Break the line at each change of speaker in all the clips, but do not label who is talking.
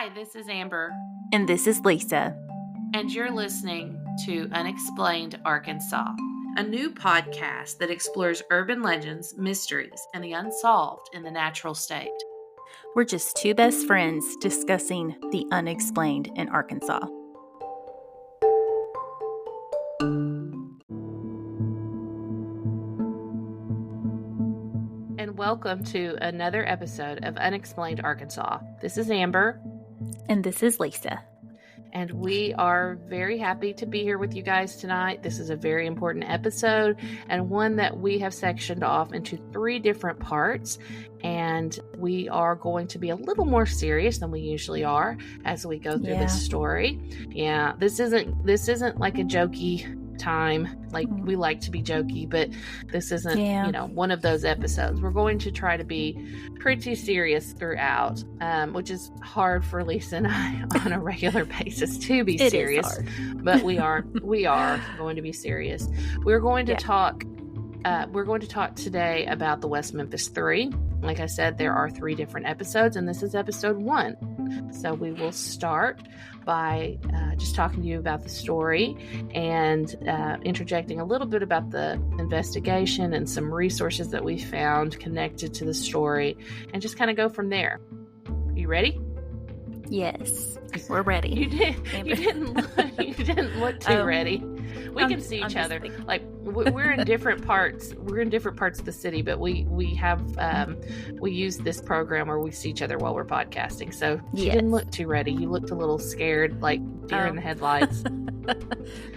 Hi, this is Amber.
And this is Lisa.
And you're listening to Unexplained Arkansas, a new podcast that explores urban legends, mysteries, and the unsolved in the natural state.
We're just two best friends discussing the unexplained in Arkansas.
And welcome to another episode of Unexplained Arkansas. This is Amber.
And this is Lisa.
And we are very happy to be here with you guys tonight. This is a very important episode and one that we have sectioned off into 3 different parts. And we are going to be a little more serious than we usually are as we go through this story. Yeah, this isn't like a jokey time. Like, we like to be jokey, but this isn't, one of those episodes. We're going to try to be pretty serious throughout, which is hard for Lisa and I on a regular basis to be serious. But we are going to be serious. We're going to talk today about the West Memphis Three. Like I said, there are 3 different episodes, and this is episode 1. So we will start by just talking to you about the story and interjecting a little bit about the investigation and some resources that we found connected to the story, and just kind of go from there. You ready?
Yes, we're ready.
You didn't look too ready. We can see each other. Like, we're in different parts. We're in different parts of the city, but we use this program where we see each other while we're podcasting. So you didn't look too ready. You looked a little scared, like deer in the headlights.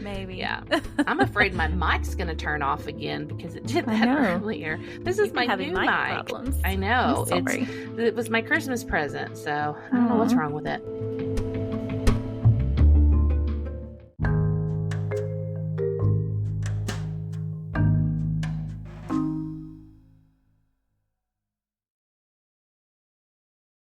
Maybe.
Yeah. I'm afraid my mic's going to turn off again because it did that earlier. This is my new mic.
Problems.
I know.
I'm sorry.
It was my Christmas present, so I don't know what's wrong with it.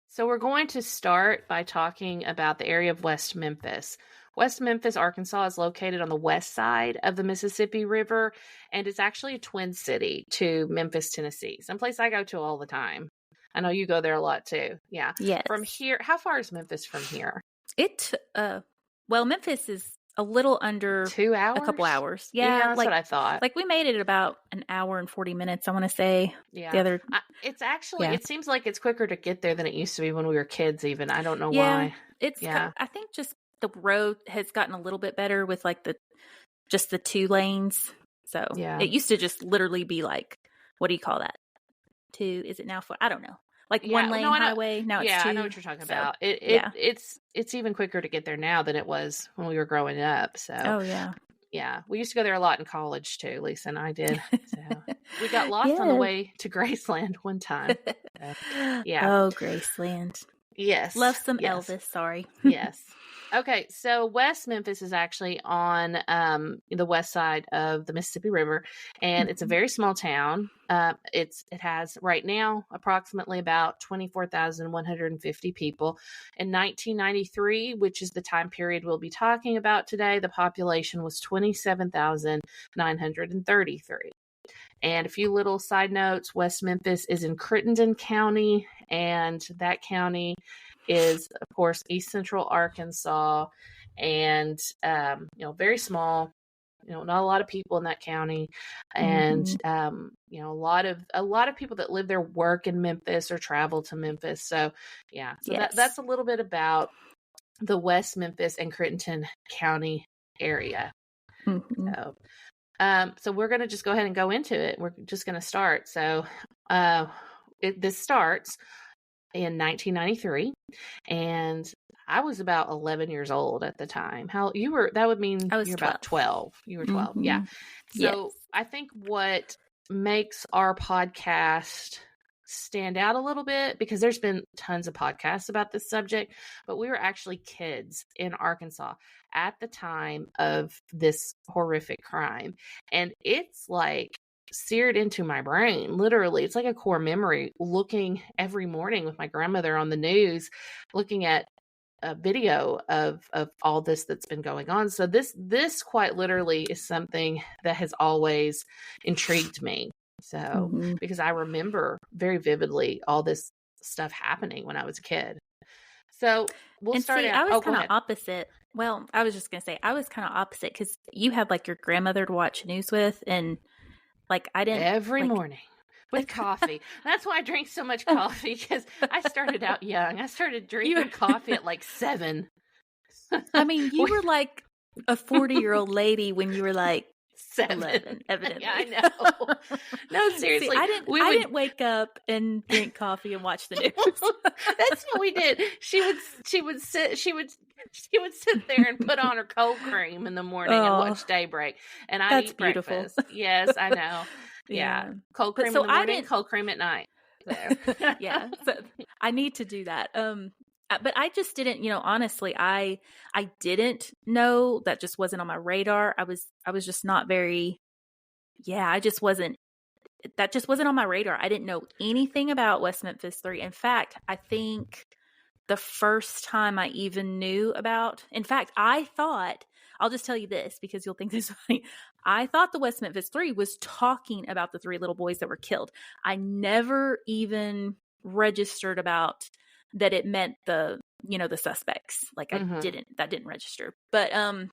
So we're going to start by talking about the area of West Memphis. West Memphis, Arkansas is located on the west side of the Mississippi River, and it's actually a twin city to Memphis, Tennessee, someplace I go to all the time. I know you go there a lot too. Yeah.
Yes.
From here, how far is Memphis from here?
Memphis is a little under
2 hours?
A couple hours.
Yeah, that's what I thought.
Like, we made it about an hour and 40 minutes, I want to say.
Yeah. It's actually, it seems like it's quicker to get there than it used to be when we were kids even. I don't know why.
I think just the road has gotten a little bit better with like the 2 lanes. So it used to just literally be like, what do you call that? 2, is it now 4? I don't know. Like 1 lane highway. Now it's 2.
Yeah, I know what you're talking about. It's even quicker to get there now than it was when we were growing up. So yeah, we used to go there a lot in college too. Lisa and I did. So we got lost on the way to Graceland one time. Yeah.
Oh, Graceland.
Yes.
Love some Elvis. Sorry.
Yes. Okay, so West Memphis is actually on the west side of the Mississippi River, and it's a very small town. It has right now approximately about 24,150 people. In 1993, which is the time period we'll be talking about today, the population was 27,933. And a few little side notes: West Memphis is in Crittenden County, and that county is, of course, East Central Arkansas, and very small. Not a lot of people in that county, and a lot of people that live there work in Memphis or travel to Memphis. So that's a little bit about the West Memphis and Crittenden County area. So we're going to just go ahead and go into it. We're just going to start. So this starts in 1993, and I was about 11 years old at the time. That would mean
I was
you're
12.
about 12. You were 12. Yeah. So I think what makes our podcast stand out a little bit, because there's been tons of podcasts about this subject, but we were actually kids in Arkansas at the time of this horrific crime. And it's like seared into my brain. Literally, it's like a core memory, looking every morning with my grandmother on the news, looking at a video of all this that's been going on. So this quite literally is something that has always intrigued me. So because I remember very vividly all this stuff happening when I was a kid. So we'll start out.
I was kind of opposite. Well, I was just going to say, I was kind of opposite because you had like your grandmother to watch news with, and like I didn't.
Every morning with coffee. That's why I drink so much coffee, because I started out young. I started drinking coffee at like 7.
I mean, you were like a 40-year-old lady when you were like 11, evidently.
Yeah, I know. No, seriously.
See, I didn't wake up and drink coffee and watch the news.
That's what we did. She would sit there and put on her cold cream in the morning and watch Daybreak. And I'd eat breakfast. Yes, I know. Yeah. Cold cream in the morning, cold cream at night. So.
Yeah. So I need to do that. But I just didn't, honestly, I didn't know. That just wasn't on my radar. I was just not very, that just wasn't on my radar. I didn't know anything about West Memphis 3. In fact, I think the first time I even knew about, in fact, I thought, I'll just tell you this because you'll think this is funny. I thought the West Memphis 3 was talking about the 3 little boys that were killed. I never even registered about that it meant the suspects. Like that didn't register. But, and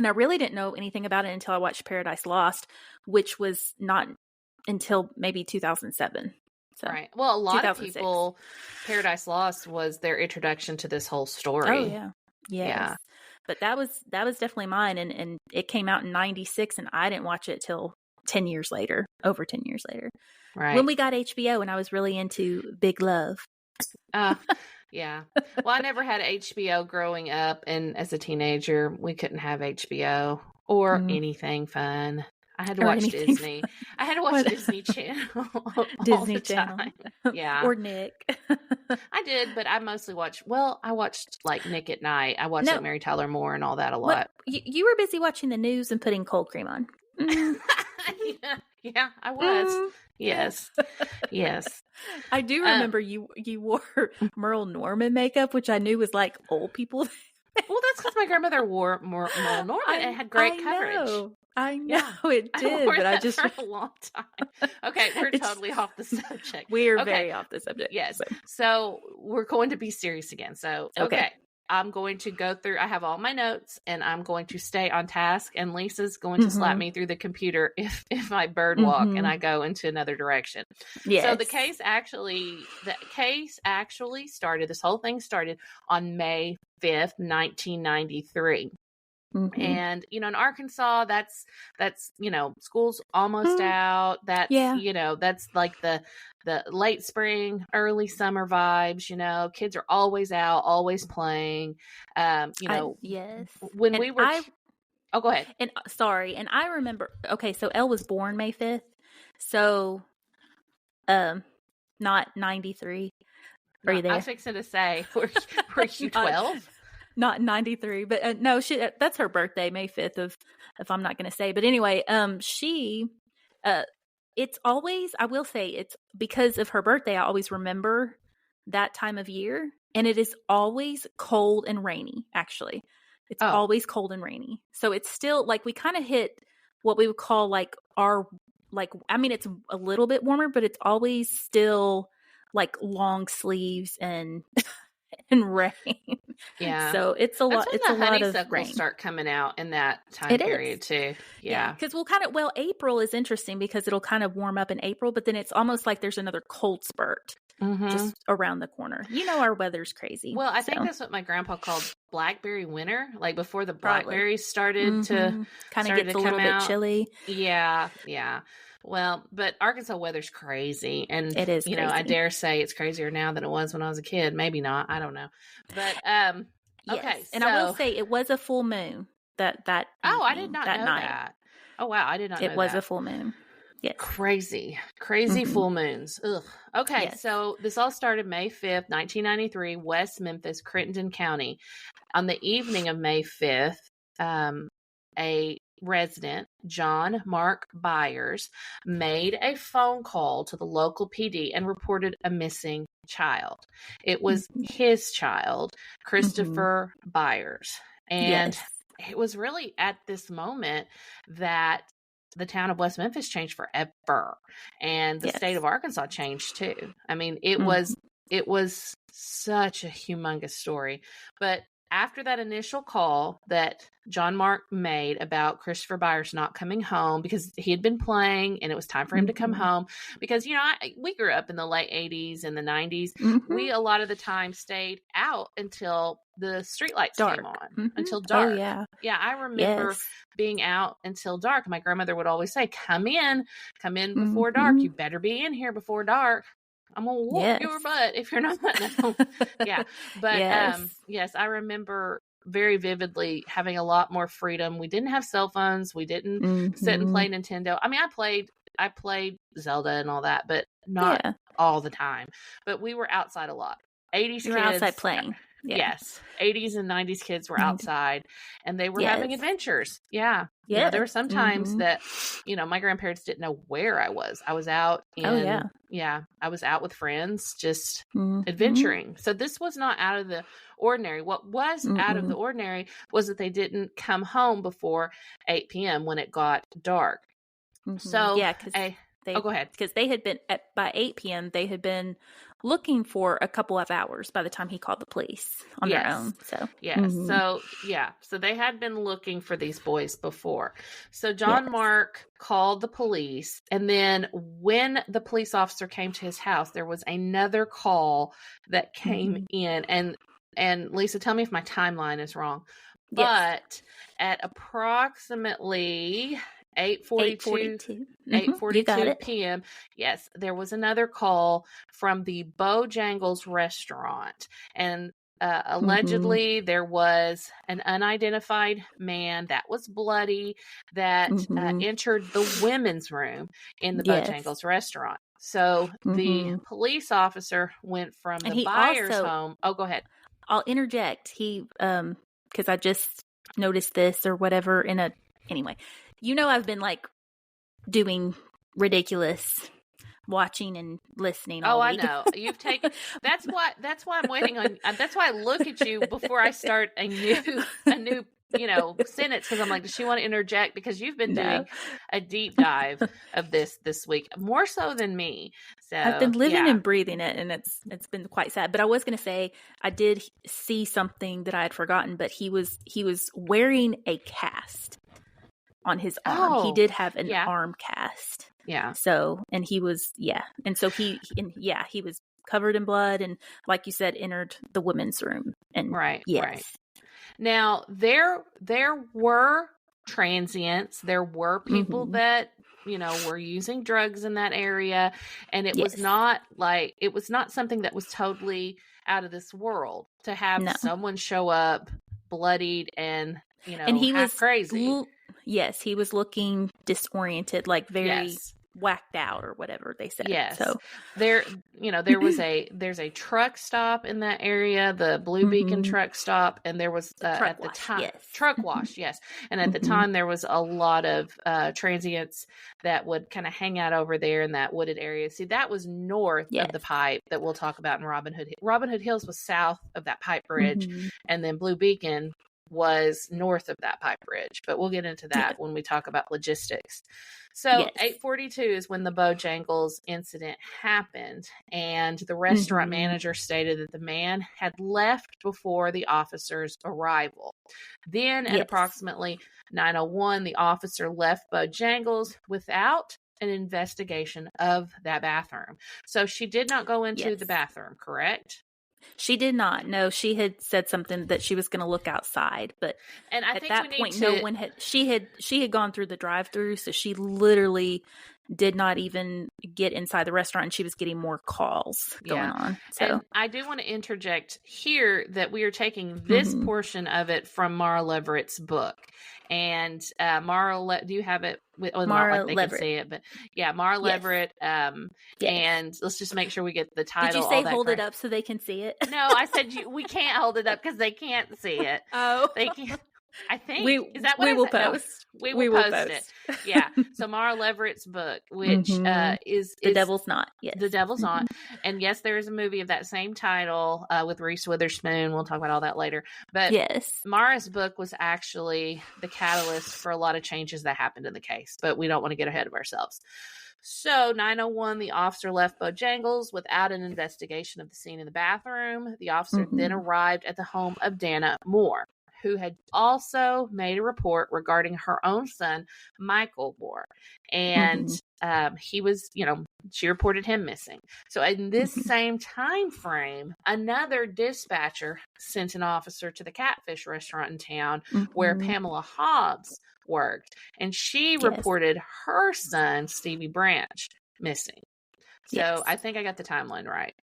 I really didn't know anything about it until I watched Paradise Lost, which was not until maybe 2007. So,
right. Well, a lot of people, Paradise Lost was their introduction to this whole story.
Oh yeah. Yes. Yeah. But that was definitely mine. And it came out in 96 and I didn't watch it till over 10 years later.
Right.
When we got HBO and I was really into Big Love.
Yeah. Well, I never had HBO growing up, and as a teenager, we couldn't have HBO or anything fun. I had to watch Disney. I had to watch Disney Channel.
Disney Channel.
Yeah.
Or Nick.
I did, but I mostly watched like Nick at Night. I watched like Mary Tyler Moore and all that a lot.
You were busy watching the news and putting cold cream on.
Yeah, I was. Yes. Yes.
I do remember you wore Merle Norman makeup, which I knew was like old people.
Well, that's because my grandmother wore Merle Norman and had great coverage.
I know it did, but I just
for a long time. Okay, we're totally off the subject.
We're very off the subject.
Yes. So we're going to be serious again. So okay. I'm going to go through, I have all my notes and I'm going to stay on task, and Lisa's going to slap me through the computer if I bird walk and I go into another direction.
Yes.
So the case actually started, this whole thing started on May 5th, 1993. And, in Arkansas, that's, school's almost out. That's, that's like the late spring, early summer vibes, kids are always out, always playing.
Yes.
When we were, go ahead.
And and I remember, so Elle was born May 5th. So, not 93. Are you there?
I was fixing to say, were you 12?
Not 93, but no, that's her birthday, May 5th if I'm not going to say. But anyway, it's always, I will say, it's because of her birthday, I always remember that time of year. And it is always cold and rainy, actually. It's always cold and rainy. So it's still like we kind of hit what we would call like it's a little bit warmer, but it's always still like long sleeves and rain.
Yeah.
So it's a lot. It's a lot of rain.
Start coming out in that time period too. Yeah.
Because April is interesting because it'll kind of warm up in April, but then it's almost like there's another cold spurt just around the corner. Our weather's crazy.
Well, I think that's what my grandpa called blackberry winter, like before the blackberries started to
kind of gets a little bit chilly.
Yeah. Yeah. Well, but Arkansas weather's crazy, and
it is. Crazy.
I dare say it's crazier now than it was when I was a kid. Maybe not. I don't know. But okay.
Yes. And I will say it was a full moon that
I did not know that. Oh wow, I did not know that.
It was a full moon. Yes.
Crazy full moons. Ugh. Okay, so this all started May 5th, 1993, West Memphis, Crittenden County. On the evening of May 5th, a resident, John Mark Byers, made a phone call to the local PD and reported a missing child. It was his child, Christopher Byers. And it was really at this moment that the town of West Memphis changed forever. And the state of Arkansas changed too. I mean, it was it was such a humongous story. But after that initial call that John Mark made about Christopher Byers not coming home because he had been playing and it was time for him to come home, because, we grew up in the late 80s and the 90s. We, a lot of the time, stayed out until the streetlights came on, until dark.
Oh, yeah.
Yeah, I remember being out until dark. My grandmother would always say, come in before dark. You better be in here before dark. I'm going to whoop your butt if you're not. No. Yeah. But yes, I remember very vividly having a lot more freedom. We didn't have cell phones. We didn't sit and play Nintendo. I mean, I played Zelda and all that, but not all the time. But we were outside a lot. 80s
you were
kids
outside playing. Yeah.
Yes. 80s and 90s kids were outside and they were having adventures. Yeah. Yeah. There were some times that, my grandparents didn't know where I was. I was out I was out with friends, just adventuring. So this was not out of the ordinary. What was out of the ordinary was that they didn't come home before 8 p.m. when it got dark. So go ahead.
Because they had been by 8 p.m. they had been looking for a couple of hours by the time he called the police on their own. So so they had been looking for these boys before. So John Mark called the police, and then when the police officer came to his house, there was another call that came in. And Lisa, tell me if my timeline is wrong, but at approximately 8:42 p.m. Yes, there was another call from the Bojangles restaurant, and allegedly there was an unidentified man that was bloody that entered the women's room in the Bojangles restaurant. So the police officer went from the Byers home. Oh, go ahead. I'll interject. He because I just noticed this or whatever anyway. I've been doing ridiculous watching and listening all week.
I know. You've taken that's why I'm waiting on that's why I look at you before I start a new sentence, because I'm like, does she want to interject? Because you've been doing a deep dive of this week, more so than me. So
I've been living and breathing it, and it's been quite sad. But I was going to say I did see something that I had forgotten, but he was wearing a cast on his arm. He did have an arm cast.
Yeah.
So, and he was, and so he was covered in blood, and like you said, entered the women's room. And
right. Now there were transients. There were people that, were using drugs in that area, and it was not something that was totally out of this world to have someone show up bloodied and,
and he was
crazy.
Yes, he was looking disoriented, very whacked out or whatever they said.
Yes. So there's a truck stop in that area, the Blue Beacon truck stop, and there was at the time truck wash, yes. And at the time there was a lot of transients that would kind of hang out over there in that wooded area. See, that was north of the pipe that we'll talk about in Robin Hood. Robin Hood Hills was south of that pipe bridge, and then Blue Beacon was north of that pipe bridge, but we'll get into that when we talk about logistics. So 8:42 is when the Bojangles incident happened, and the restaurant manager stated that the man had left before the officer's arrival. Then at approximately 9:01, the officer left Bojangles without an investigation of that bathroom. So she did not go into the bathroom, correct?
She did not. No, she had said something that she was going to look outside, but at that point, no one had. She had gone through the drive-through, so she literally did not even get inside the restaurant, and she was getting more calls going on. So
and I do want to interject here that we are taking this portion of it from Mara Leveritt's book. And Mara, do you have it? Mara not like they Leveritt. Can see it, but Mara Leveritt. And let's just make sure we get the title.
Did you say hold it up so they can see it?
No, I said we can't hold it up because they can't see it.
Oh,
they can't. I think
we
is that what
we
I
will
said?
post.
No, we will post it. Yeah. So Mara Leveritt's book, which is
The Devil's Knot. Yes,
The Devil's Knot, and yes, there is a movie of that same title with Reese Witherspoon. We'll talk about all that later. But
yes,
Mara's book was actually the catalyst for a lot of changes that happened in the case. But we don't want to get ahead of ourselves. So 9:01, the officer left Bojangles without an investigation of the scene in the bathroom. The officer then arrived at the home of Dana Moore, who had also made a report regarding her own son, Michael Moore. And he was, she reported him missing. So in this same time frame, another dispatcher sent an officer to the Catfish restaurant in town where Pamela Hobbs worked, and she reported her son, Stevie Branch, missing. So I think I got the timeline right.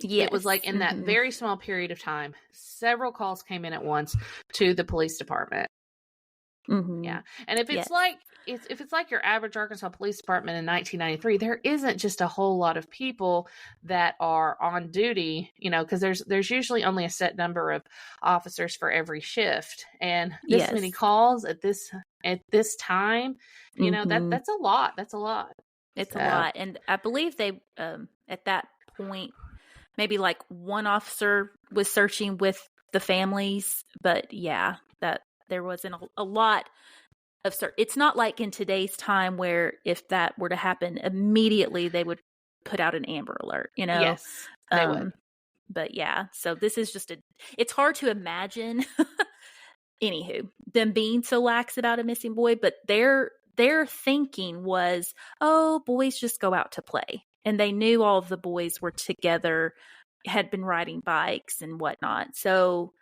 Yes. It was like in that very small period of time, several calls came in at once to the police department. Yeah. And if it's like if it's like your average Arkansas Police Department in 1993, there isn't just a whole lot of people that are on duty, because there's usually only a set number of officers for every shift, and this many calls at this time, that's a lot. That's a lot.
It's a lot, and I believe they at that point maybe like one officer was searching with the families, but that there wasn't a lot of search. It's not like in today's time where if that were to happen immediately, they would put out an Amber Alert,
Yes, they would.
But so this is just it's hard to imagine, anywho, them being so lax about a missing boy, but their thinking was, oh, boys just go out to play. And they knew all of the boys were together, had been riding bikes and whatnot. So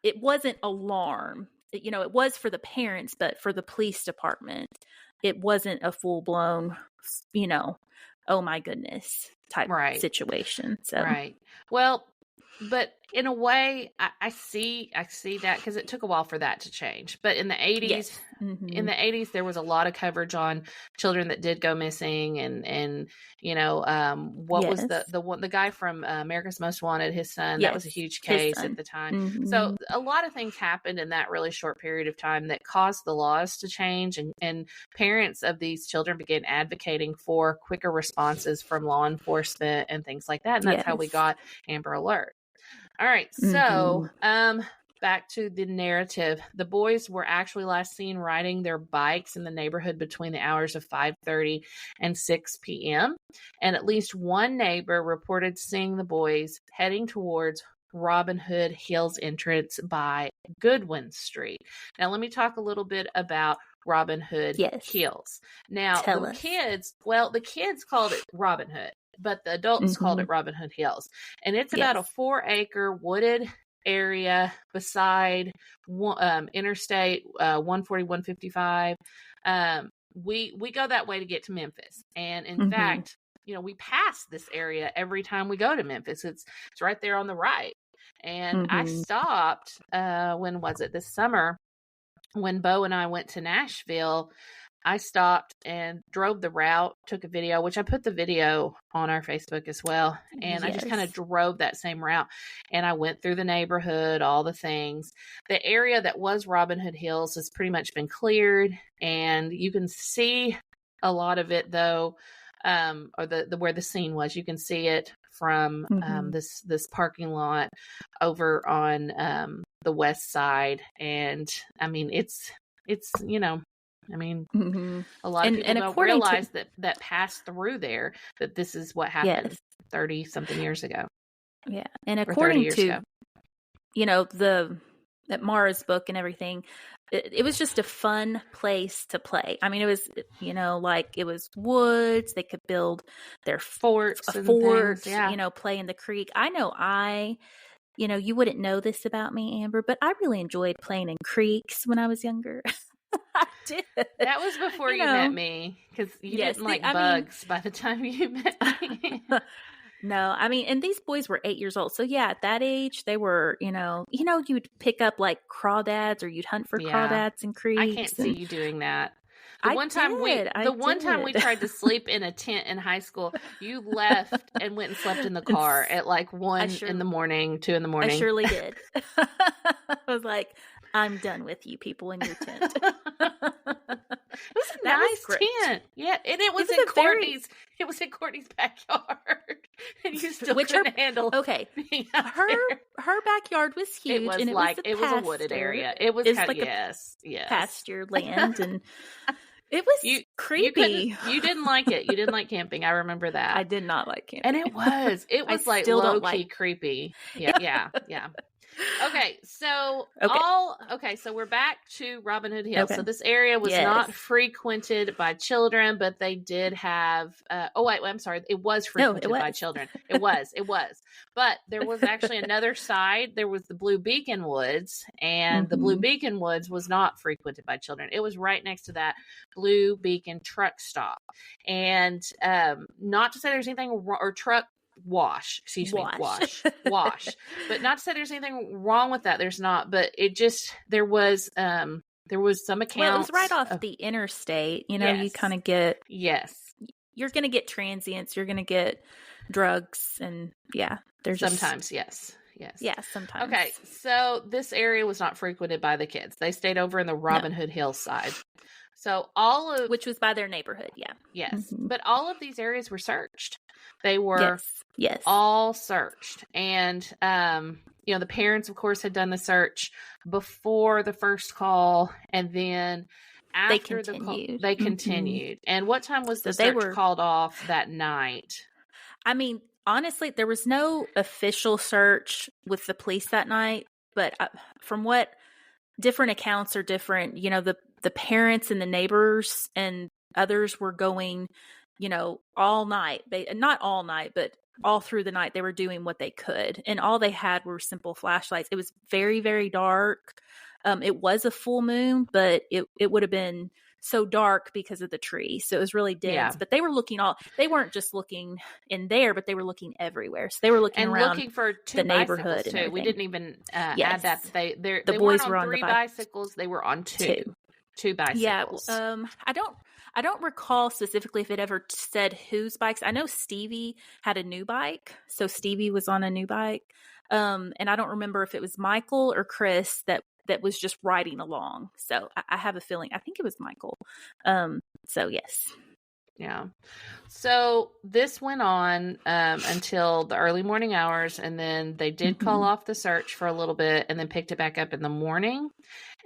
it wasn't alarm. It was for the parents, but for the police department, it wasn't a full-blown, oh my goodness type situation. So
well, but in a way, I see that, because it took a while for that to change. But in the 80s, there was a lot of coverage on children that did go missing, and what was the guy from America's Most Wanted, his son, that was a huge case at the time. So a lot of things happened in that really short period of time that caused the laws to change, and parents of these children began advocating for quicker responses from law enforcement and things like that. And that's how we got Amber Alert. All right, so back to the narrative. The boys were actually last seen riding their bikes in the neighborhood between the hours of 5:30 and 6 p.m. And at least one neighbor reported seeing the boys heading towards Robin Hood Hills entrance by Goodwin Street. Now, let me talk a little bit about Robin Hood Hills. Now, the kids called it Robin Hood, but the adults called it Robin Hood Hills. And it's about a 4-acre wooded area beside Interstate 140, 155. We go that way to get to Memphis. And in fact, we pass this area every time we go to Memphis. It's right there on the right. And I stopped, when was it? This summer, when Bo and I went to Nashville. I stopped and drove the route, took a video, which I put the video on our Facebook as well. And I just kind of drove that same route, and I went through the neighborhood, all the things. The area that was Robin Hood Hills has pretty much been cleared, and you can see a lot of it though, or the where the scene was. You can see it from this parking lot over on the west side. And I mean, it's a lot of people don't realize that passed through there, that this is what happened 30 something years ago.
Yeah. And according to, that Mara's book and everything, it was just a fun place to play. I mean, it was, it was woods. They could build their fort, play in the creek. I know you wouldn't know this about me, Amber, but I really enjoyed playing in creeks when I was younger. I did.
That was before you met me, because you didn't like bugs by the time you met me.
No, and these boys were 8 years old. So at that age, they were, you'd pick up like crawdads, or you'd hunt for crawdads in creeks.
I can't see you doing that. The one time we tried to sleep in a tent in high school, you left and went and slept in the car at like 1 in the morning, 2 in the morning.
I surely did. I was like, I'm done with you people in your tent.
It was a nice tent. Yeah, and it was in Courtney's. It was in Courtney's backyard, and you still couldn't handle.
Okay, her backyard was huge,
it was
and
it was a wooded area. It was like yes,
pasture land, and it was creepy.
You didn't like it. You didn't like camping. I remember that.
I did not like camping,
and it was like low key creepy. Yeah. Okay, so so we're back to Robin Hood Hill. Okay. So this area was not frequented by children, but they did have I'm sorry, it was frequented by children. It was. But there was actually another side. There was the Blue Beacon Woods, and the Blue Beacon Woods was not frequented by children. It was right next to that Blue Beacon truck stop. And not to say there's anything or truck wash, but not to say there's anything wrong with that. There's not, but it just, there was some accounts.
Well, it was right off the interstate, you kind of get, you're going to get transients, you're going to get drugs, and there's
sometimes, yes.
Yeah, sometimes.
Okay, so this area was not frequented by the kids. They stayed over in the Robin Hood Hill side. So which
was by their neighborhood,
Yes. But all of these areas were searched. They were all searched. And, the parents, of course, had done the search before the first call. And then after the call, they continued. And what time was the search called off that night?
I mean, honestly, there was no official search with the police that night. But from what different accounts are different, the parents and the neighbors and others were going, all night. Not all night, but all through the night, they were doing what they could. And all they had were simple flashlights. It was very, very dark. It was a full moon, but it would have been so dark because of the tree. So it was really dense. Yeah. But they were they weren't just looking in there, but they were looking everywhere. So they were looking around
for the neighborhood too. We didn't even add that. They
boys
weren't
were
on 3 bicycles. They were on two bicycles.
Yeah. I don't recall specifically if it ever said whose bikes. I know Stevie had a new bike. So Stevie was on a new bike. And I don't remember if it was Michael or Chris that was just riding along. So I have a feeling, I think it was Michael. So yes.
Yeah. So this went on until the early morning hours, and then they did call off the search for a little bit and then picked it back up in the morning.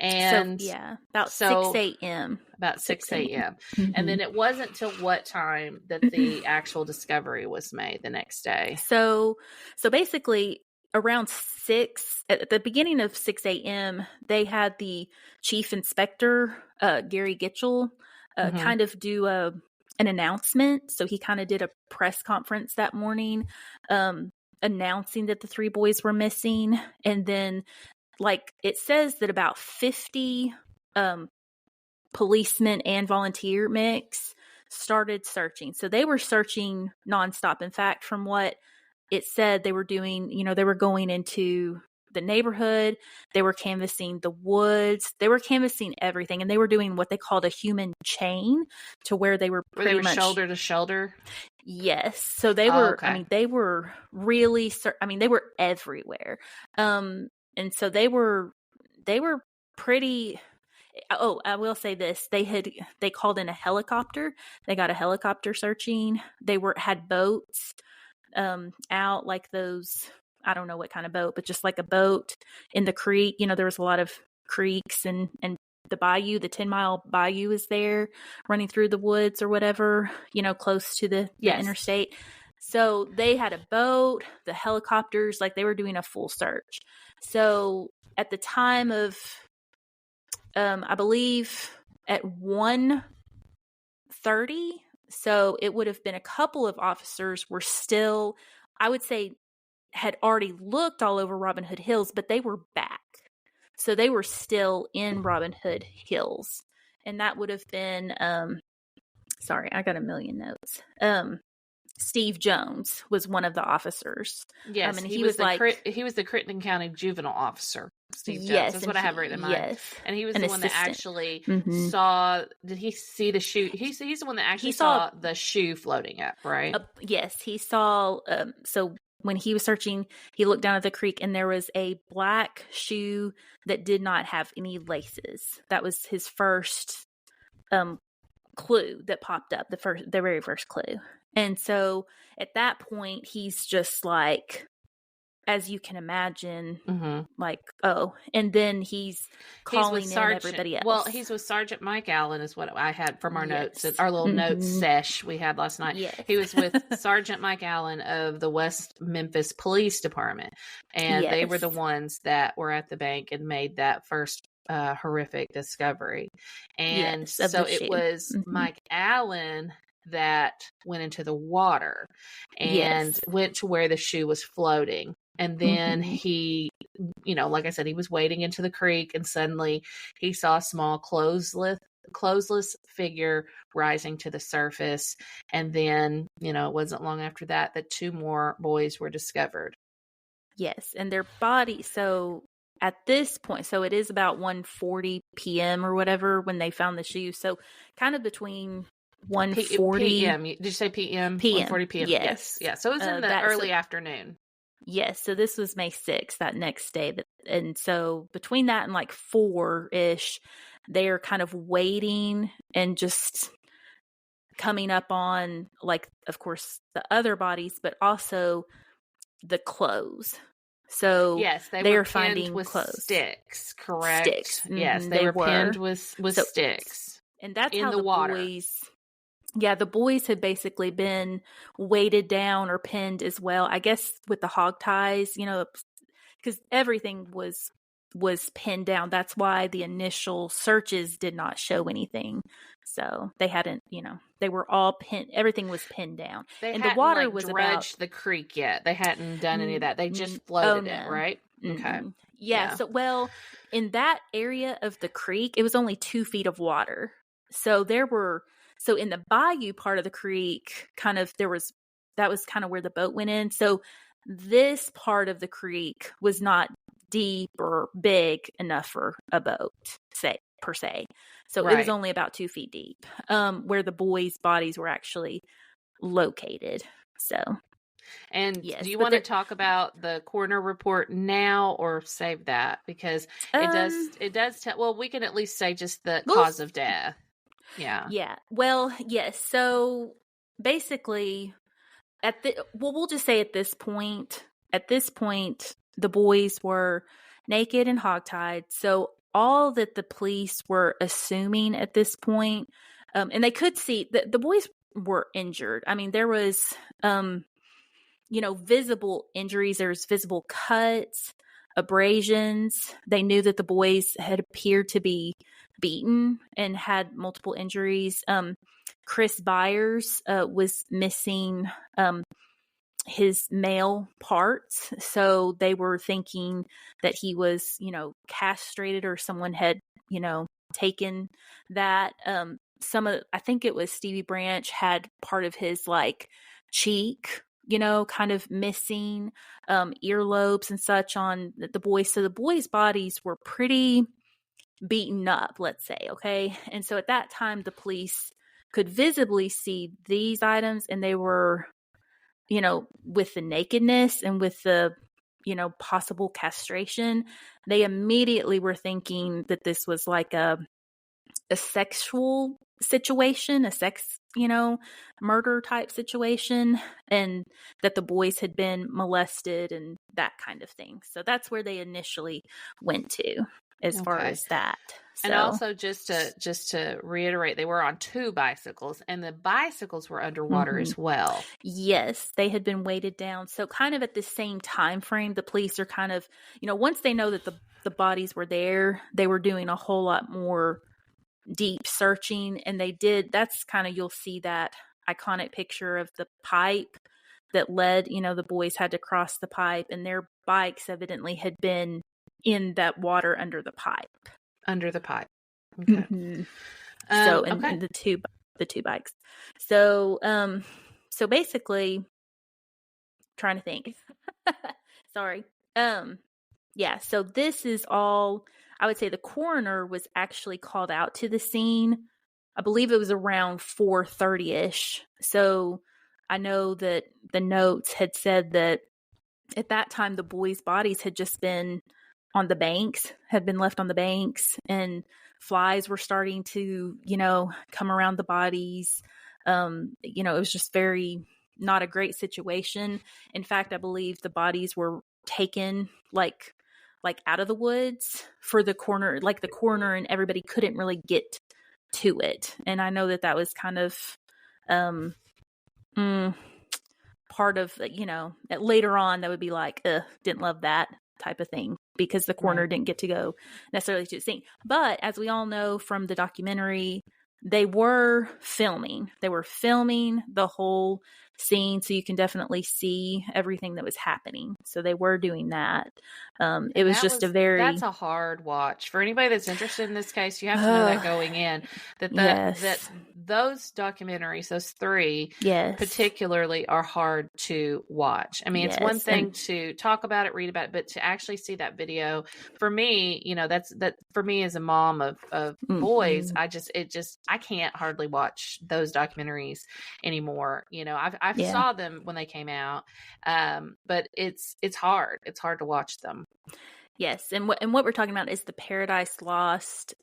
And
about 6 a.m.
About 6 a.m. And then it wasn't till what time that the actual discovery was made the next day?
So basically around 6, at the beginning of 6 a.m., they had the chief inspector, Gary Gitchell, kind of do an announcement. So he kind of did a press conference that morning, announcing that the 3 boys were missing. And then, like, it says that about 50 policemen and volunteer mix started searching. So they were searching nonstop. In fact, from what it said they were doing, they were going into the neighborhood, they were canvassing the woods, they were canvassing everything, and they were doing what they called a human chain, to where they were pretty much
shoulder to shoulder.
Yes. So they were, okay. They were really, they were everywhere. And so they were pretty, I will say this, they called in a helicopter. They got a helicopter searching. They had boats out, like those, I don't know what kind of boat, but just like a boat in the creek. There was a lot of creeks, and the bayou, the 10-mile bayou is there running through the woods or whatever, close to the interstate. So they had a boat, the helicopters, like they were doing a full search. So at the time of, I believe at 1:30, so it would have been a couple of officers were still, I would say, had already looked all over Robin Hood Hills, but they were back. So they were still in Robin Hood Hills. And that would have been, sorry, I got a million notes. Steve Jones was one of the officers.
Yes,
and
he was the Crittenden County juvenile officer. Steve Jones. Yes, that's what I have written in mind. Yes. And he was the one that actually saw. Did he see the shoe? He's the one that actually saw the shoe floating up, right?
Yes, he saw. So when he was searching, he looked down at the creek and there was a black shoe that did not have any laces. That was his first clue that popped up, the very first clue. And so at that point, he's just like, as you can imagine, like, oh, and then he's calling in everybody else.
Well, he's with Sergeant Mike Allen is what I had from our notes, our little notes sesh we had last night.
Yes.
He was with Sergeant Mike Allen of the West Memphis Police Department. And they were the ones that were at the bank and made that first horrific discovery. And so it was Mike Allen that went into the water and went to where the shoe was floating. And then he, like I said, he was wading into the creek and suddenly he saw a small clothesless figure rising to the surface. And then, it wasn't long after that 2 more boys were discovered.
Yes. And their body. So at this point, so it is about 1:40 p.m. or whatever when they found the shoe. So kind of between 1:40
p.m. Did you say p.m.? 1:40 p.m.
Yes.
Yeah. So it was in the early afternoon.
Yes. So this was May 6th, that next day. And so between that and like 4-ish, they are kind of waiting and just coming up on, like, of course, the other bodies, but also the clothes. So
yes, they were finding with clothes. Sticks, correct?
Sticks.
Yes, they were pinned with sticks.
And that's
in
how
the water.
Boys. Yeah, the boys had basically been weighted down or pinned as well. I guess with the hog ties, because everything was pinned down. That's why the initial searches did not show anything. So they hadn't, they were all pinned. Everything was pinned down.
And
the water was
dredged the creek yet. They hadn't done any of that. They just floated it, right?
Mm-hmm.
Okay.
Yeah. So, in that area of the creek, it was only 2 feet of water. So so in the bayou part of the creek, that was kind of where the boat went in. So this part of the creek was not deep or big enough for a boat, per se. So it was only about 2 feet deep, where the boys' bodies were actually located. So,
and do you want to talk about the coroner report now or save that? Because it does tell, well, we can at least say just the cause of death. Yeah.
Yeah. Well, yes. So basically we'll just say at this point, the boys were naked and hogtied. So all that the police were assuming at this point, and they could see that the boys were injured. I mean, there was, visible injuries. There's visible cuts, abrasions. They knew that the boys had appeared to be beaten and had multiple injuries. Chris Byers was missing his male parts, so they were thinking that he was, castrated or someone had, taken that. I think it was Stevie Branch had part of his like cheek, kind of missing, earlobes and such on the boys. So the boys' bodies were pretty beaten up, let's say. Okay. And so at that time, the police could visibly see these items, and they were, with the nakedness and with the, possible castration, they immediately were thinking that this was like a sexual situation, a sex, murder type situation, and that the boys had been molested and that kind of thing. So that's where they initially went to as far as that. So.
And also just to reiterate, they were on 2 bicycles, and the bicycles were underwater as well.
Yes, they had been weighted down. So kind of at the same time frame, the police are kind of, once they know that the bodies were there, they were doing a whole lot more deep searching, and they did. That's kind of, you'll see that iconic picture of the pipe that led, the boys had to cross the pipe, and their bikes evidently had been in that water under the pipe. Okay.
Mm-hmm.
So, and the two bikes. So, so basically, trying to think. Sorry. Yeah. So this is all. I would say the coroner was actually called out to the scene. I believe it was around 4:30-ish. So I know that the notes had said that at that time, the boys' bodies had just been on the banks, had been left on the banks, and flies were starting to, come around the bodies. It was just very not a great situation. In fact, I believe the bodies were taken like out of the woods for the coroner, like the coroner and everybody couldn't really get to it. And I know that was kind of part of, later on that would be like, didn't love that type of thing, because the coroner didn't get to go necessarily to the scene. But as we all know from the documentary, they were filming the whole scene, so you can definitely see everything that was happening. So they were doing that. It was just that's
a hard watch for anybody that's interested in this case. You have to know that going in, that those documentaries, those three particularly, are hard to watch. I mean, it's one thing to talk about it, read about it, but to actually see that video, for me, that for me as a mom of boys, I can't hardly watch those documentaries anymore. I saw them when they came out, but it's hard. It's hard to watch them.
Yes, and what we're talking about is the Paradise Lost.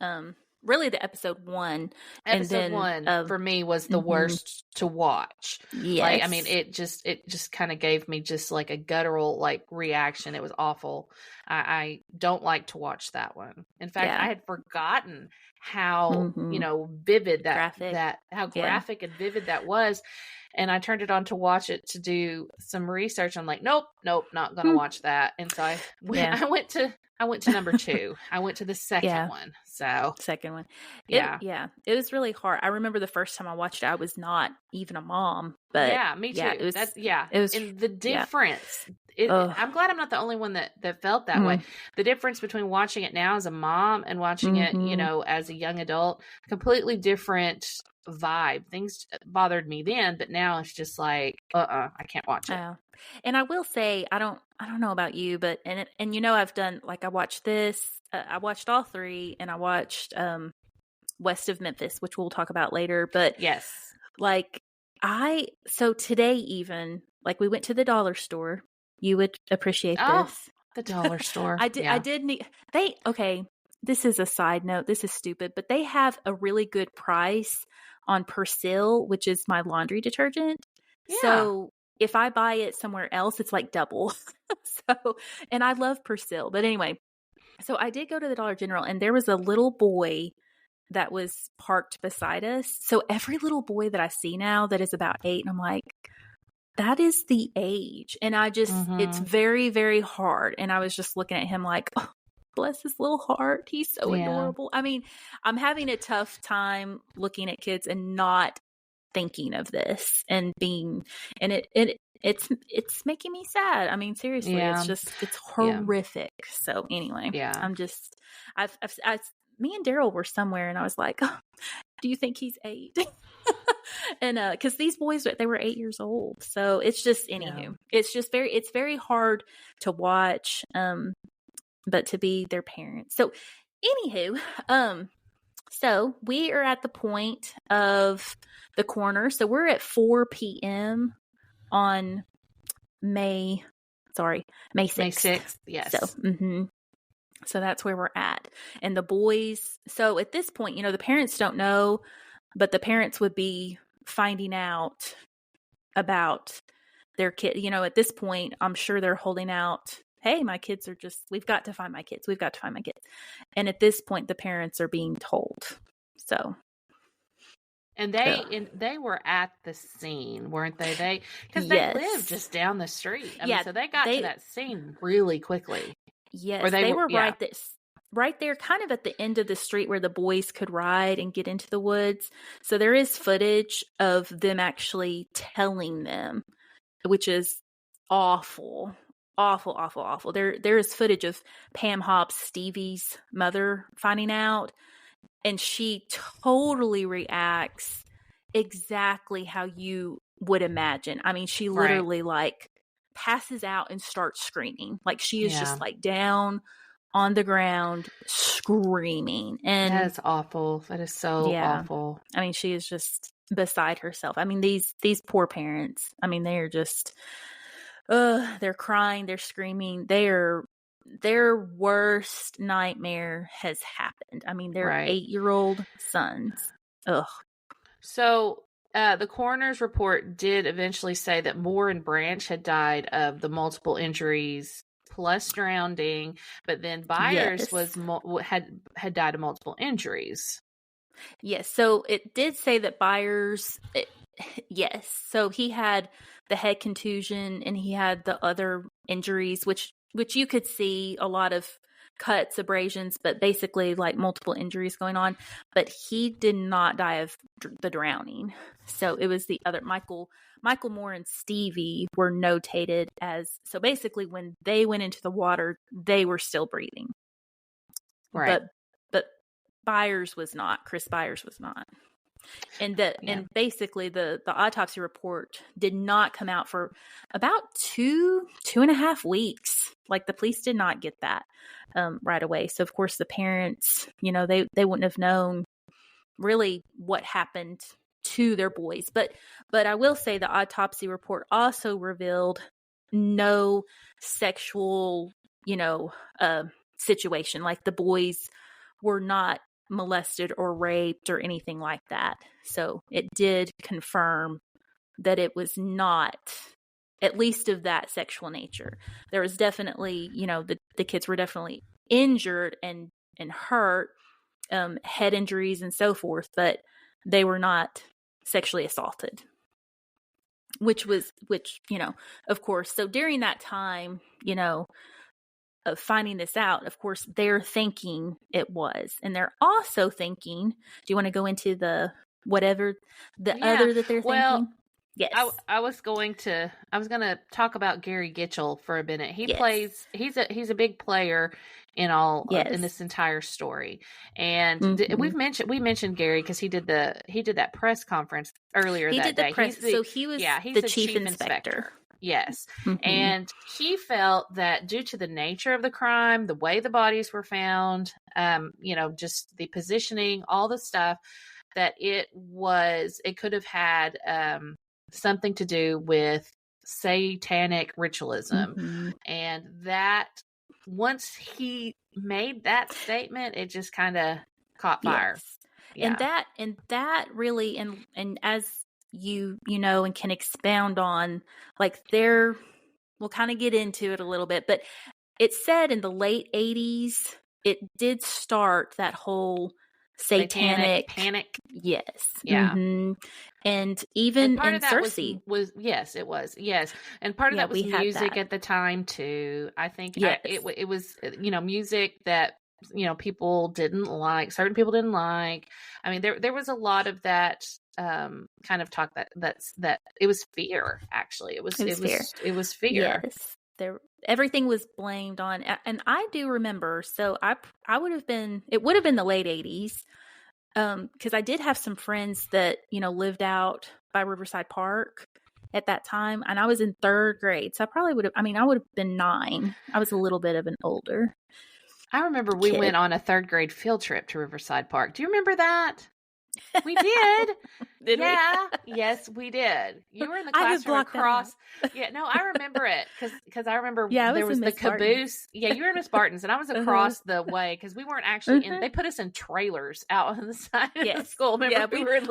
Really, the episode 1.
Episode 1 for me was the worst to watch.
Yes,
I mean, it just kind of gave me just like a guttural reaction. It was awful. I don't like to watch that one. In fact, I had forgotten how vivid how graphic and vivid that was. And I turned it on to watch it to do some research. I'm like, nope, not going to watch that. And so I went to number 2. I went to the second one. So
second one. It was really hard. I remember the first time I watched it, I was not even a mom, but
me too.
It was,
it was, and the difference, I'm glad I'm not the only one that felt that way. The difference between watching it now as a mom and watching it, as a young adult, completely different vibe. Things bothered me then, but now it's just like, I can't watch it.
And I will say, I don't know about you, but I've done, I watched this, I watched all 3, and I watched West of Memphis, which we'll talk about later. But
yes,
so today even, we went to the dollar store. You would appreciate this.
The dollar store.
I did need, this is a side note, this is stupid, but they have a really good price on Persil, which is my laundry detergent. Yeah. So if I buy it somewhere else, it's double. And I love Persil. But anyway, so I did go to the Dollar General, and there was a little boy that was parked beside us. So every little boy that I see now that is about 8, and I'm like, that is the age. And I just, it's very, very hard. And I was just looking at him like, oh, bless his little heart. He's so adorable. I mean, I'm having a tough time looking at kids and not thinking of this and it's making me sad. I mean, seriously, it's horrific. So anyway, me and Daryl were somewhere, and I was like, oh, do you think he's 8? And because these boys, they were 8 years old. So it's just, anywho, it's very hard to watch, but to be their parents. So anywho, so we are at the point of the coroner. So we're at 4 p.m. on May 6th.
May 6th, yes.
So that's where we're at. And the boys, so at this point, the parents don't know, but the parents would be finding out about their kid. At this point, I'm sure they're holding out, hey, my kids are we've got to find my kids. We've got to find my kids. And at this point, the parents are being told. So.
And they were at the scene, weren't they? Because they lived just down the street. I mean, so they got to that scene really quickly.
Yes, they were right there, kind of at the end of the street where the boys could ride and get into the woods. So there is footage of them actually telling them, which is awful. Awful, awful, awful. There is footage of Pam Hobbs, Stevie's mother, finding out, and she totally reacts exactly how you would imagine. I mean, she literally passes out and starts screaming. She is just down on the ground screaming. And
that is awful. That is so awful.
I mean, she is just beside herself. I mean, these poor parents, I mean, they are just, they're crying, they're screaming, their worst nightmare has happened. I mean, their 8-year-old sons. Ugh.
So the coroner's report did eventually say that Moore and Branch had died of the multiple injuries plus drowning, but then Byers had died of multiple injuries.
Yes, so it did say that Byers, yes, so he had the head contusion and he had the other injuries, which you could see a lot of cuts, abrasions, but basically like multiple injuries going on. But he did not die of the drowning. So it was the other Michael Moore and Stevie were notated as, so basically when they went into the water, they were still breathing.
Right.
But Byers was not. Chris Byers was not. And and basically the autopsy report did not come out for about 2.5 weeks. Like the police did not get that right away. So of course the parents, they wouldn't have known really what happened to their boys. But I will say the autopsy report also revealed no sexual, situation. Like the boys were not molested or raped or anything like that. So it did confirm that it was not, at least of that sexual nature. There was definitely, the kids were definitely injured and hurt, head injuries and so forth, but they were not sexually assaulted. Which, of course, so during that time, of finding this out, of course, they're thinking it was. And they're also thinking, do you want to go into the other that they're thinking? Yes.
I was going to talk about Gary Gitchell for a minute. He's a big player in all in this entire story. And we mentioned Gary because he did that press conference earlier that day.
He was the chief inspector.
Yes. And he felt that due to the nature of the crime, the way the bodies were found, just the positioning, all the stuff, that it could have had something to do with satanic ritualism. And that once he made that statement, it just kind of caught fire.
Yes. Yeah. And that really, and as you know, and can expound on, like, we'll kind of get into it a little bit, but it said in the late 80s, it did start that whole satanic
panic.
Yes.
Yeah.
And even
part
in
of that
Searcy
was yes, it was. Yes. And part of that was music at the time too. I think it was, music that, people didn't like, certain people didn't like. I mean, there was a lot of that kind of talk that it was fear, actually. It was fear.
Yes. Everything was blamed on, and I do remember, so it would have been the late 80s, because I did have some friends that, lived out by Riverside Park at that time, and I was in 3rd grade, so I would have been 9. I was a little bit of an older
I remember we went on a 3rd grade field trip to Riverside Park. Do you remember that? We did.
Did we?
Yes, we did. You were in the classroom across. Yeah, no, I remember it because I remember there was the caboose. Yeah, you were in Miss Barton's, and I was across the way because we weren't actually in. They put us in trailers out on the side of the school. Remember, we were in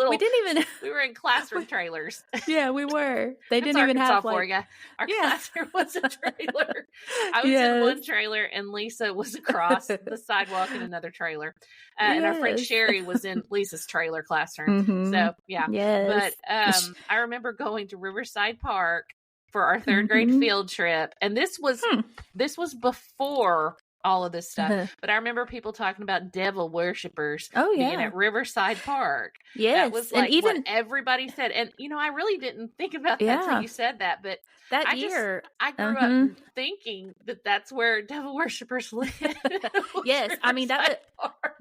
we were in classroom trailers.
Yeah, we were. They didn't even have
our classroom was a trailer. I was in one trailer, and Lisa was across the sidewalk in another trailer, and our friend Sherry was in Lisa's trailer classroom. So yeah.
Yes.
But I remember going to Riverside Park for our 3rd grade field trip, and this was before all of this stuff. But I remember people talking about devil worshippers being at Riverside Park.
Yes.
That was like what everybody said. And, I really didn't think about that until you said that. But I grew up thinking that that's where devil worshippers live.
Yes. I mean, that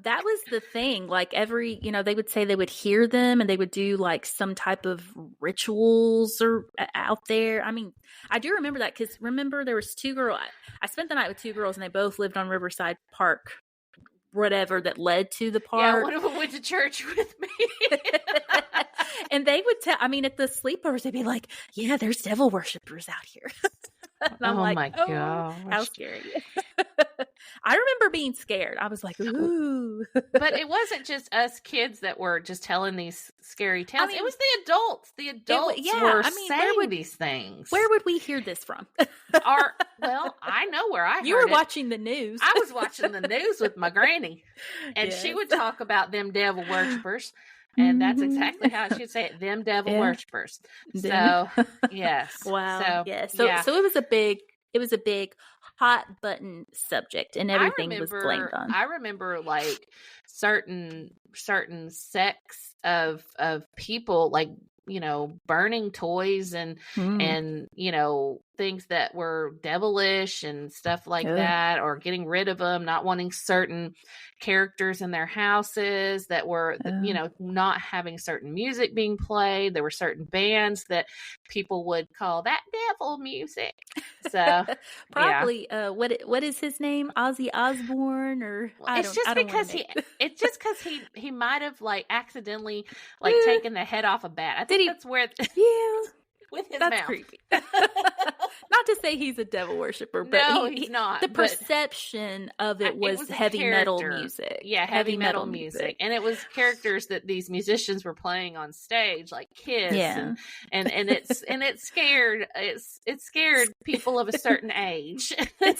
was the thing. Like they would say they would hear them and they would do like some type of rituals or out there. I mean, I do remember that because there was 2 girls. I spent the night with 2 girls and they both lived on Riverside Park, whatever that led to the park.
Yeah, one of them went to church with me.
And they would tell, at the sleepovers, they'd be like, yeah, there's devil worshipers out here. And I'm like,
my
gosh. How scary. I remember being scared. I was like, ooh.
But it wasn't just us kids that were just telling these scary tales. It was the adults. The adults were saying these things.
Where would we hear this from?
Well, I know where I heard it.
You were watching the news.
I was watching the news with my granny. And she would talk about them devil worshippers. And that's exactly how she'd say it, them devil worshippers. So, yes.
Wow.
So,
yes. So it was a big hot button subject, and everything was blamed on.
I remember like certain sects of people, like, you know, burning toys and you know, things that were devilish and stuff like that, or getting rid of them, not wanting certain characters in their houses that were, you know, not having certain music being played. There were certain bands that people would call that devil music. So
probably what is his name? Ozzy Osbourne, or
it's just because he might have like accidentally like taken the head off a bat. I think that's where with his
that's
mouth.
Creepy. Not to say he's a devil worshiper, but
no, he's not.
The perception of it was heavy metal music.
Yeah, heavy metal music. And it was characters that these musicians were playing on stage, like Kiss. Yeah. And it scared people of a certain age.
It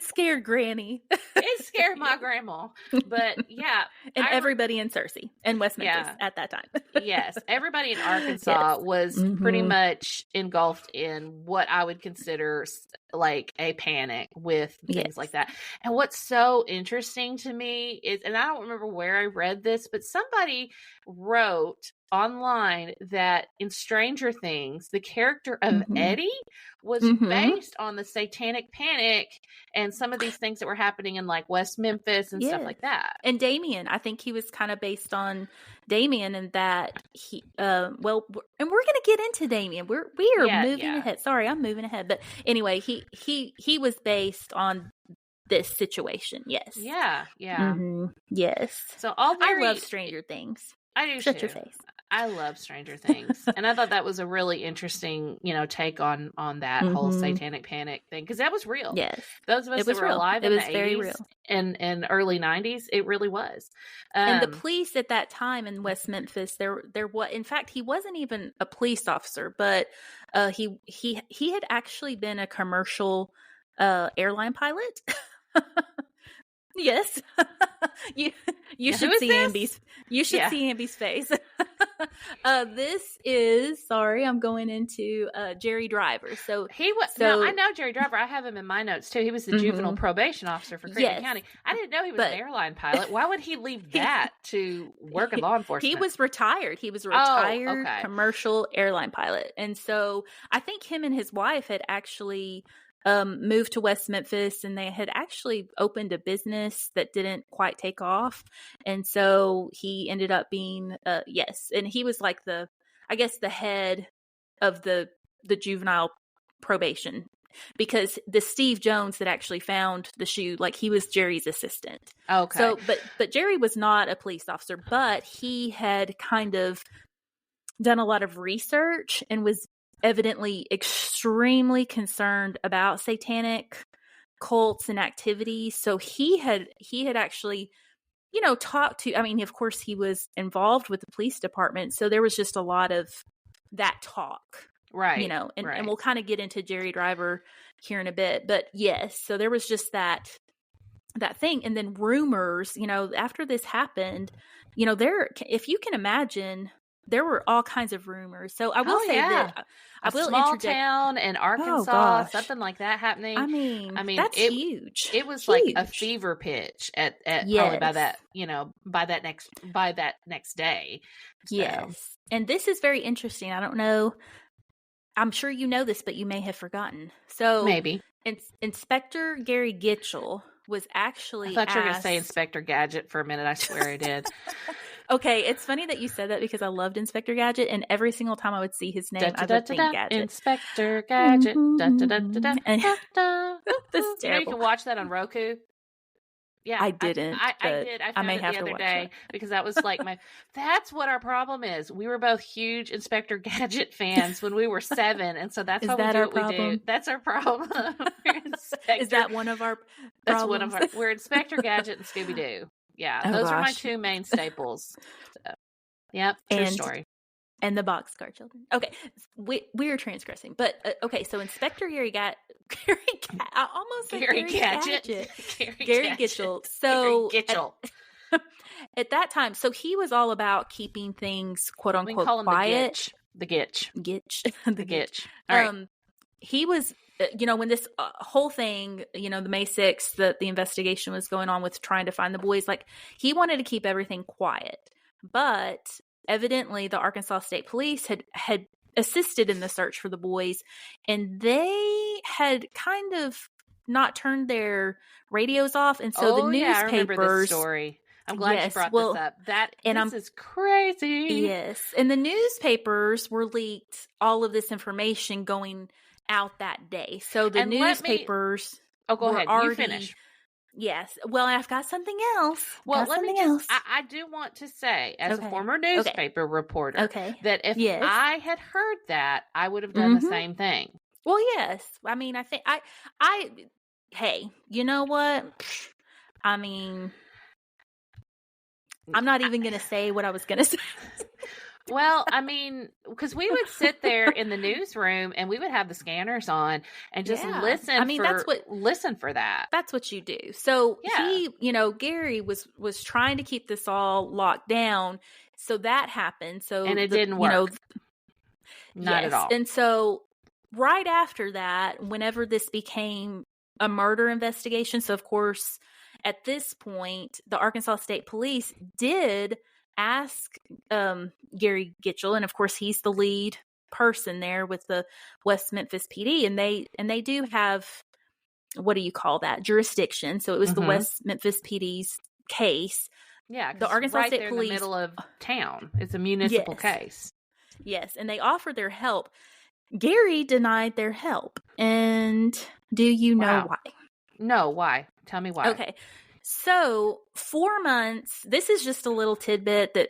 scared Granny.
It scared my grandma. But yeah.
And everybody in Searcy and West Memphis at that time.
Yes. Everybody in Arkansas was pretty much engulfed in what I would consider like a panic with things like that. And what's so interesting to me is, and I don't remember where I read this, but somebody wrote online that in Stranger Things, the character of Eddie was based on the satanic panic and some of these things that were happening in like West Memphis and stuff like that.
And Damien, I think he was kind of based on Damien, and that he and we're going to get into Damien. We are moving ahead. Sorry, I'm moving ahead. But anyway, he was based on this situation. Yes.
Yeah.
Yes.
So
I love Stranger Things.
I do
Shut
too.
your face.
I love Stranger Things. And I thought that was a really interesting, you know, take on that whole satanic panic thing. Because that was real.
Yes.
Those of us that were alive in the 80s and early 90s, it really was.
And the police at that time in West Memphis, there was, in fact, he wasn't even a police officer, but he had actually been a commercial airline pilot. Yes. You should see Amby's. You should see Amby's face. This is, sorry, I'm going into Jerry Driver. So
he was. No, I know Jerry Driver. I have him in my notes too. He was the juvenile probation officer for Creighton County. I didn't know he was an airline pilot. Why would he leave that to work in law enforcement?
He was retired. He was a retired commercial airline pilot, and so I think him and his wife had actually moved to West Memphis, and they had actually opened a business that didn't quite take off. And so he ended up being, and he was like the head of the juvenile probation, because the Steve Jones that actually found the shoe, like he was Jerry's assistant.
Okay.
So, but Jerry was not a police officer, but he had kind of done a lot of research and was evidently extremely concerned about satanic cults and activities. So he had actually, you know, talked to, I mean, of course he was involved with the police department. So there was just a lot of that talk,
right?
You know, and we'll kind of get into Jerry Driver here in a bit, but yes. So there was just that thing. And then rumors, you know, after this happened, you know, if you can imagine, there were all kinds of rumors. So I will say that I will
small town in Arkansas, something like that happening.
I mean, that's huge.
It was huge. Like a fever pitch at probably by that, you know, by that next day. So.
Yes. And this is very interesting. I don't know. I'm sure you know this, but you may have forgotten. So
maybe
Inspector Gary Gitchell was actually.
I thought you were going to say Inspector Gadget for a minute. I swear I did.
Okay, it's funny that you said that because I loved Inspector Gadget, and every single time I would see his name, I would think Gadget.
Inspector Gadget. This is
terrible.
You can watch that on Roku. Yeah,
I didn't.
I did. I found it the other day because that was like that's what our problem is. We were both huge Inspector Gadget fans when we were 7. And so that's why we do what we do. That's our problem.
Is that one of our problems? That's
one of our, we're Inspector Gadget and Scooby-Doo. Yeah. Those are my 2 main staples. So, yep. True story.
And the Boxcar Children. Okay, we are transgressing, but okay. So Inspector Gary Gadget. Gary Gitchell. So
Gary Gitchell.
At that time, so he was all about keeping things quote unquote quiet.
The Gitch.
The Gitch.
All right.
He was, when this whole thing, the May 6th, the investigation was going on with trying to find the boys. Like he wanted to keep everything quiet, but evidently the Arkansas State Police had assisted in the search for the boys, and they had kind of not turned their radios off, and so the newspapers.
I remember this story. I'm glad you brought this up. This is crazy.
Yes, and the newspapers were leaked all of this information going out that day. So the newspapers.
Go ahead. You finish.
Yes. Well, I've got something else.
Well, I do want to say, as a former newspaper reporter, that if I had heard that, I would have done the same thing.
Well, yes. I mean, I think hey, you know what? I mean, I'm not even going to say what I was going to say.
Well, I mean, because we would sit there in the newsroom and we would have the scanners on and just listen. I mean, listen for that.
That's what you do. So he, Gary was trying to keep this all locked down. So that happened. And
it didn't work. Not at all.
And so right after that, whenever this became a murder investigation, so of course, at this point, the Arkansas State Police did ask Gary Gitchell, and of course he's the lead person there with the West Memphis PD, and they do have, what do you call that, jurisdiction. So it was the West Memphis PD's case.
Yeah,
the Arkansas State
there
Police
in the middle of town. It's a municipal case.
Yes, and they offered their help. Gary denied their help, and do you know why?
No, why? Tell me why.
Okay. So 4 months, this is just a little tidbit that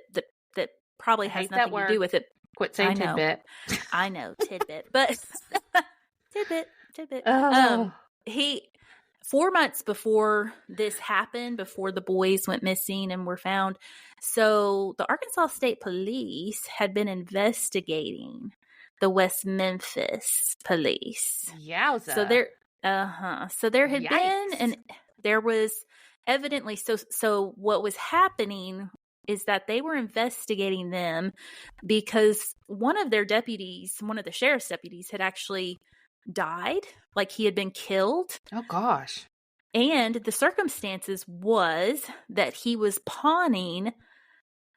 probably has nothing to do with it.
Quit saying tidbit.
I know, tidbit, but tidbit. 4 months before this happened, before the boys went missing and were found, so the Arkansas State Police had been investigating the West Memphis Police.
Yowza.
So there had been, and there was evidently, so what was happening is that they were investigating them because one of the sheriff's deputies had actually died, like he had been killed.
Oh gosh.
And the circumstances was that he was pawning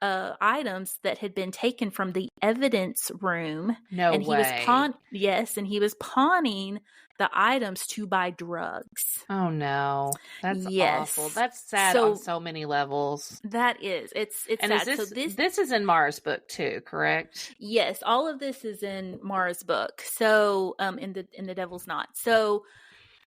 items that had been taken from the evidence room.
No
and
way.
And he was pawning the items to buy drugs.
Oh no, that's awful. That's sad on so many levels.
That is, it's
and
sad.
This is in Mara's book too, correct?
Yes, all of this is in Mara's book. So, in the Devil's Knot. So,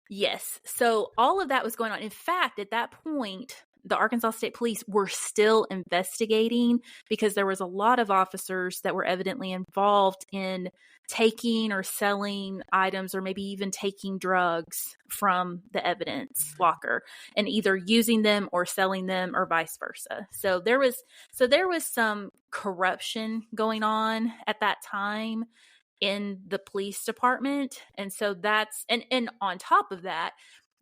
yes, so all of that was going on. In fact, at that point, the Arkansas State Police were still investigating because there was a lot of officers that were evidently involved in taking or selling items or maybe even taking drugs from the evidence locker and either using them or selling them or vice versa. So there was some corruption going on at that time in the police department. And so that's, and on top of that,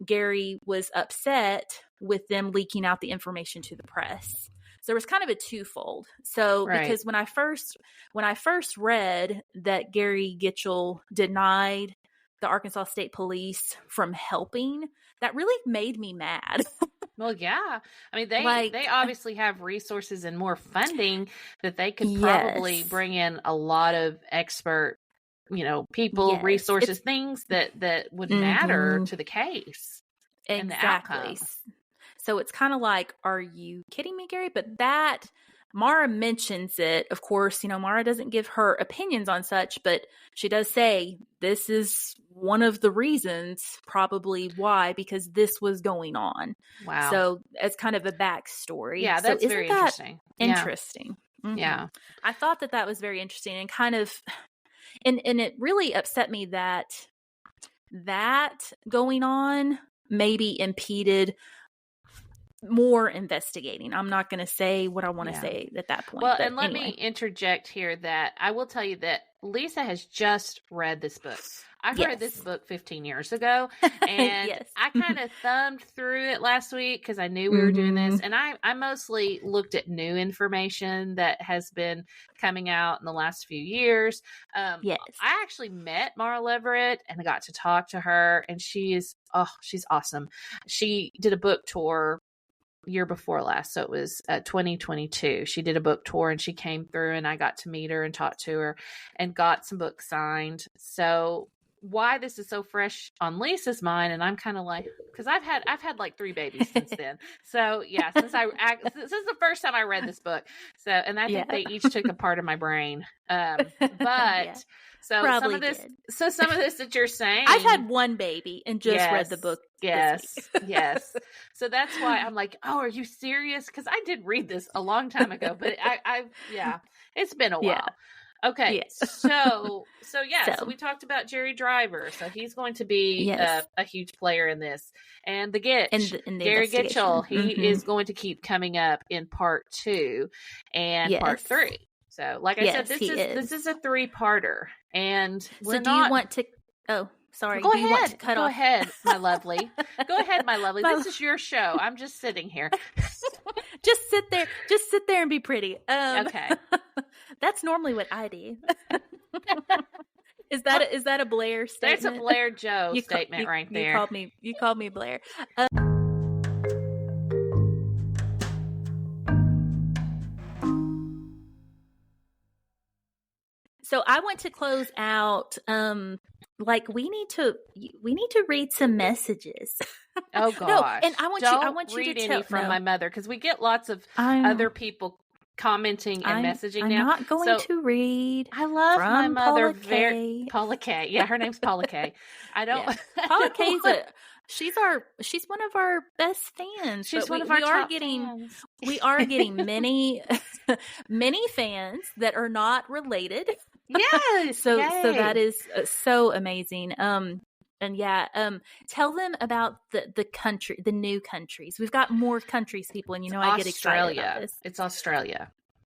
Gary was upset with them leaking out the information to the press. So there was kind of a twofold. So because when I first read that Gary Gitchell denied the Arkansas State Police from helping, that really made me mad.
Well, yeah. I mean, they obviously have resources and more funding that they could probably bring in a lot of expert, people, resources, things that would matter to the case. And the outcome.
So it's kind of like, are you kidding me, Gary? But that Mara mentions it. Of course, Mara doesn't give her opinions on such, but she does say this is one of the reasons probably why, because this was going on.
Wow.
So it's kind of a backstory.
Yeah, that's
so
very
that
interesting.
Mm-hmm.
Yeah.
I thought that was very interesting and kind of, and it really upset me that going on maybe impeded more investigating. I'm not going to say what I want to say at that point.
Well, and let me interject here that I will tell you that Lisa has just read this book. I've read this book 15 years ago, and I kind of thumbed through it last week because I knew we were doing this, and I mostly looked at new information that has been coming out in the last few years. I actually met Mara Leveritt and I got to talk to her, and she's awesome. She did a book tour year before last, so it was 2022. She did a book tour and she came through, and I got to meet her and talk to her and got some books signed. So why this is so fresh on Lisa's mind, and I'm kind of like, because I've had like 3 babies since then. So yeah, since this is the first time I read this book. So, and I think they each took a part of my brain. But so
probably
some of this that you're saying,
I've had one baby and just read the book.
Yes. So that's why I'm like, oh, are you serious? Because I did read this a long time ago, but it's been a while. Okay, so we talked about Jerry Driver. So he's going to be a huge player in this. And the Gitch, Gary Gitchell, he is going to keep coming up in part 2 and part 3. So like I said, this is a 3-parter. And
so do you want to, sorry.
Go
ahead.
Want to cut off? Ahead, my lovely. Go ahead, my lovely. This is your show. I'm just sitting here.
Just sit there and be pretty.
Okay.
That's normally what I do. Is that a Blair statement?
That's a Blair Joe statement right there.
You called me Blair. So I want to close out. We need to read some messages.
Oh gosh!
No, and I want you
read
to
any
tell
from my mother, because we get lots of other people commenting and messaging now.
I'm not going to read.
I love my mother
very
Paula K. Yeah, her name's Paula K. I don't. Yeah.
Paula K's she's one of our best fans.
She's one of our top fans.
We are getting many fans that are not related.
Yes.
So that is so amazing. Tell them about the new countries. We've got more countries, people, and I get excited about this.
It's Australia.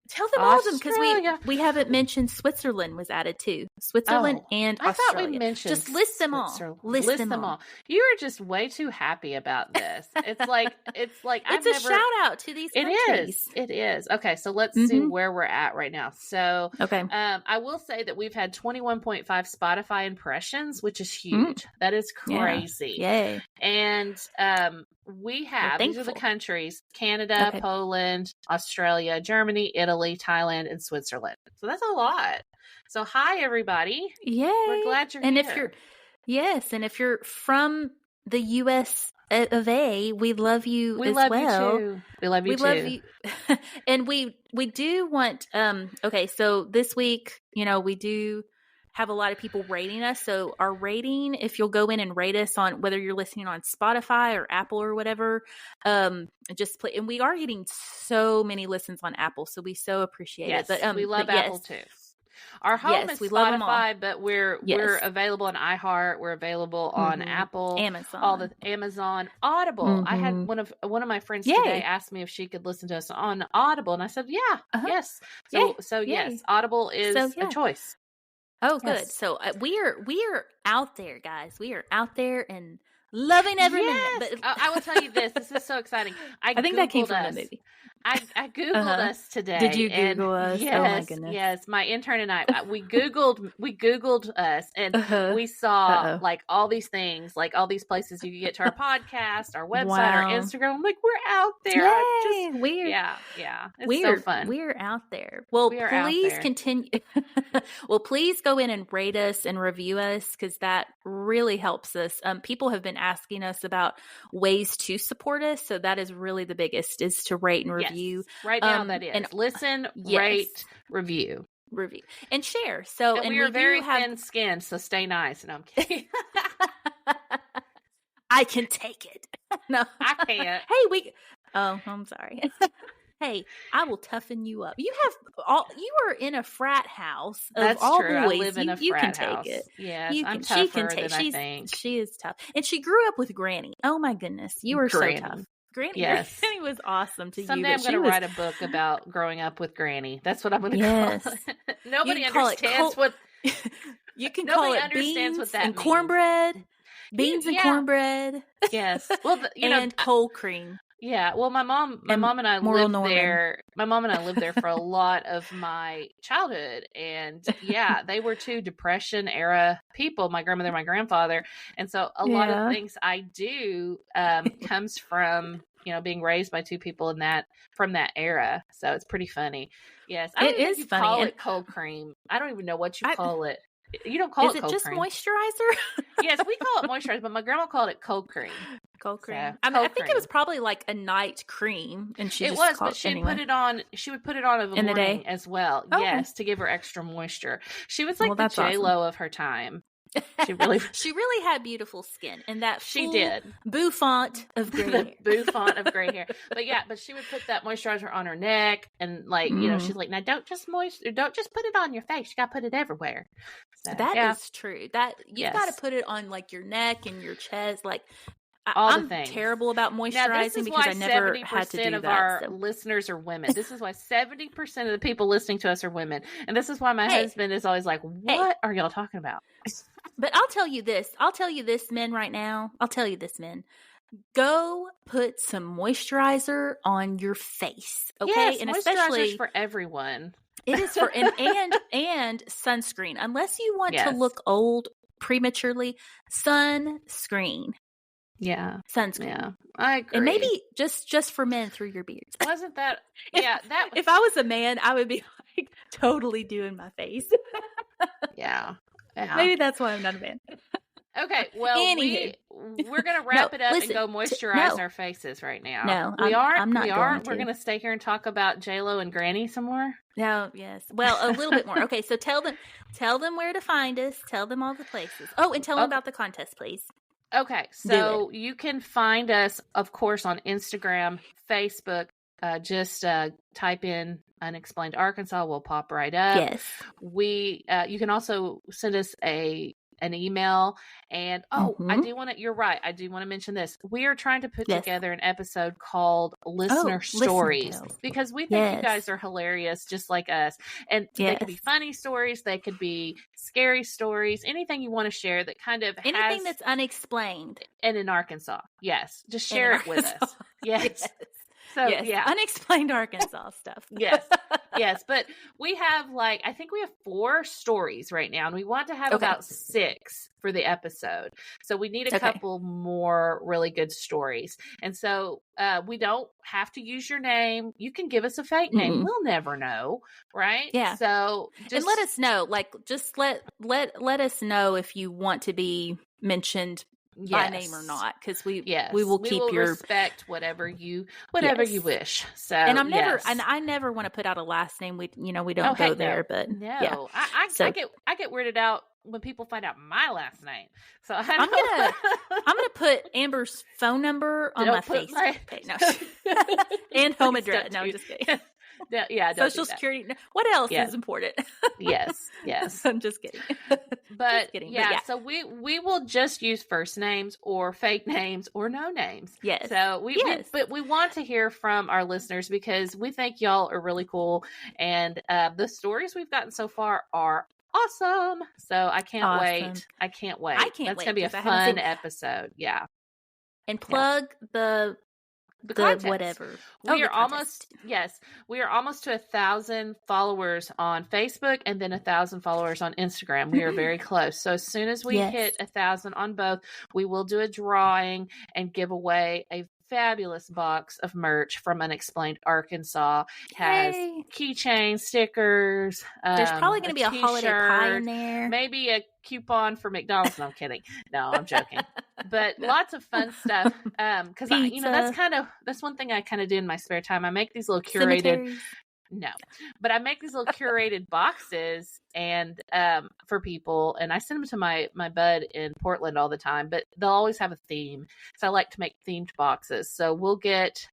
Tell them all of them, because we haven't mentioned Switzerland was added too. Switzerland and Australia.
I thought we mentioned
just list them all. List them all.
You are just way too happy about this. It's like
it's a shout out to these countries.
It is. Okay, so let's see where we're at right now. So I will say that we've had 21.5 Spotify impressions, which is huge. That is crazy.
Yay.
And we have, these are the countries: Canada, Poland, Australia, Germany, Italy, Thailand, and Switzerland. So that's a lot. So hi, everybody.
Yay.
We're glad you're here.
If you're from the U.S. of A, we love you as well.
We love you too.
And we do want, so this week, we do have a lot of people rating us. So our rating, if you'll go in and rate us on whether you're listening on Spotify or Apple or whatever, and we are getting so many listens on Apple, so we so appreciate it. But
we love Apple too. Our home is Spotify, but we're available on iHeart. We're available on Apple, Amazon, Audible. I had one of my friends today asked me if she could listen to us on Audible, and I said, yes. So yes, Audible is a choice.
Oh, good. Yes. So we are out there, guys. We are out there and loving every minute. But
I will tell you this. This is so exciting. I think that came from the movie. I Googled us today.
Did you Google us?
Yes,
oh my goodness.
Yes. My intern and I, we Googled us, and we saw like all these things, like all these places you can get to our podcast, our website, our Instagram. I'm like, we're out there.
Yay, weird.
Yeah. It's so fun.
We're out there. Well, please continue. Well, please go in and rate us and review us, because because that really helps us. People have been asking us about ways to support us. So that is really the biggest, is to rate and review.
Yes. Right now that is. And listen, rate, review.
And share. So,
and we are very thin-skinned, so stay nice. No, I'm kidding.
I can take it. No,
I can't.
Hey, I'm sorry. Hey, I will toughen you up. You are in a frat house of
That's
all
true.
boys.
I live in a
you
frat
can
house.
Take it.
Yes, I'm tougher than I think.
She is tough. And she grew up with Granny. Oh my goodness. You were so tough. Granny was awesome to
Someday
you.
I'm going to write a book about growing up with Granny. That's what I'm going to call it. Nobody understands what...
You can call it beans
what that
and cornbred. Beans and cornbread.
Yes. Well,
and cold cream.
Yeah. Well, my mom and I lived there. My mom and I lived there for a lot of my childhood, and they were two Depression era people. My grandmother, my grandfather, and so a lot of things I do comes from being raised by two people from that era. So it's pretty funny. Yes,
it is funny.
Call it cold cream. I don't even know what you call it. You don't call it cold cream. Is it
just moisturizer?
Yes, we call it moisturizer, but my grandma called it cold cream.
Cold cream. So, I think it was probably like a night cream, and she but
she put it on. She would put it on in the morning as well. Oh. Yes, to give her extra moisture. She was like the J-Lo of her time. She really
had beautiful skin, and that
she did
bouffant of gray hair.
Bouffant of gray hair. But she would put that moisturizer on her neck, and she's like, now don't just put it on your face. You got to put it everywhere. So,
that is true. That you've got to put it on like your neck and your chest, like.
I'm
terrible about moisturizing because I never had to do that. 70% of our
listeners are women. This is why 70% of the people listening to us are women. And this is why my husband is always like, what are y'all talking about?
But I'll tell you this, men, right now. I'll tell you this, men. Go put some moisturizer on your face, okay?
Yes,
and
especially for everyone.
It is for and sunscreen. Unless you want to look old prematurely, sunscreen.
Yeah.
Sunscreen.
Yeah. I agree.
And maybe just for men through your beards.
Wasn't that that
if I was a man, I would be like totally doing my face.
Yeah.
Maybe that's why I'm not a man.
Okay, well, we're going to wrap it up and go moisturize our faces right now.
No, I'm not.
We're going to stay here and talk about J-Lo and Granny some more.
No, yes. Well, a little bit more. Okay, so tell them where to find us. Tell them all the places. Oh, and tell them about the contest, please.
Okay, so you can find us, of course, on Instagram, Facebook. Just type in Unexplained Arkansas. We'll pop right up.
Yes.
You can also send us an email. And I do want to, you're right. I do want to mention this. We are trying to put together an episode called Listener Stories because we think you guys are hilarious, just like us. And they could be funny stories. They could be scary stories, anything you want to share that kind of
anything that's unexplained.
And in Arkansas. Yes. Just share it with us. Yes. So,
Unexplained Arkansas stuff.
Yes. But we have I think we have 4 stories right now, and we want to have about 6 for the episode. So we need a couple more really good stories. And so we don't have to use your name. You can give us a fake name. We'll never know. Right.
Yeah.
So
and let us know, just let us know if you want to be mentioned by name or not, because we will keep your
respect whatever you wish. So
and I never want to put out a last name. We don't go there, but
I get weirded out when people find out my last name. So
I'm gonna put Amber's phone number on my Facebook page. No. And home address. No, just kidding. Social security. What else is important?
Yes.
I'm just kidding.
But so we will just use first names or fake names or no names.
Yes.
So but we want to hear from our listeners because we think y'all are really cool, and the stories we've gotten so far are awesome. So I can't wait. That's gonna be a fun episode. Yeah.
And plug the whatever.
We are almost to 1,000 followers on Facebook and then 1,000 followers on Instagram. We are very close. So as soon as we hit 1,000 on both, we will do a drawing and give away a fabulous box of merch from Unexplained Arkansas. Has keychains, stickers.
There's probably going to be a holiday pie in there.
Maybe a coupon for McDonald's. No, I'm kidding. No, I'm joking. But lots of fun stuff. Because that's one thing I kind of do in my spare time. I make these little curated. Cemeteries. No, but I make these little curated boxes and for people, and I send them to my bud in Portland all the time, but they'll always have a theme. So I like to make themed boxes. So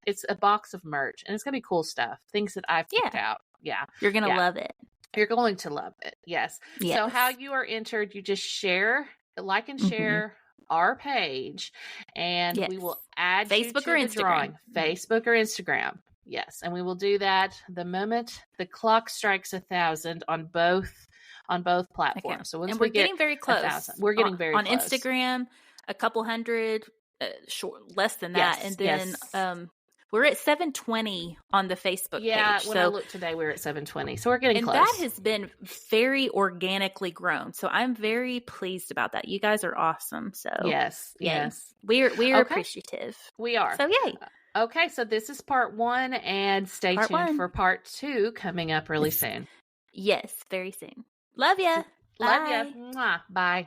it's a box of merch, and it's going to be cool stuff, things that I've picked out. Yeah.
You're going to love it.
You're going to love it. Yes. So how you are entered, you just like and share our page, and we will add
Facebook
you
or
to
Instagram.
The drawing. Facebook or Instagram. Yes, and we will do that the moment the clock strikes 1,000 on both platforms. Okay. So once
we're getting very close.
1,000, we're getting very
close.
On
Instagram, a couple hundred, less than that, and then we're at 720 on the Facebook page.
Yeah, when I looked today, we were at 720, so we're getting close.
And that has been very organically grown. So I'm very pleased about that. You guys are awesome. So
yes,
we're appreciative.
We are.
So yay.
Okay, so this is part 1, and stay tuned for part 2 coming up really soon.
Yes, very soon. Love ya.
Love ya. Mwah. Bye.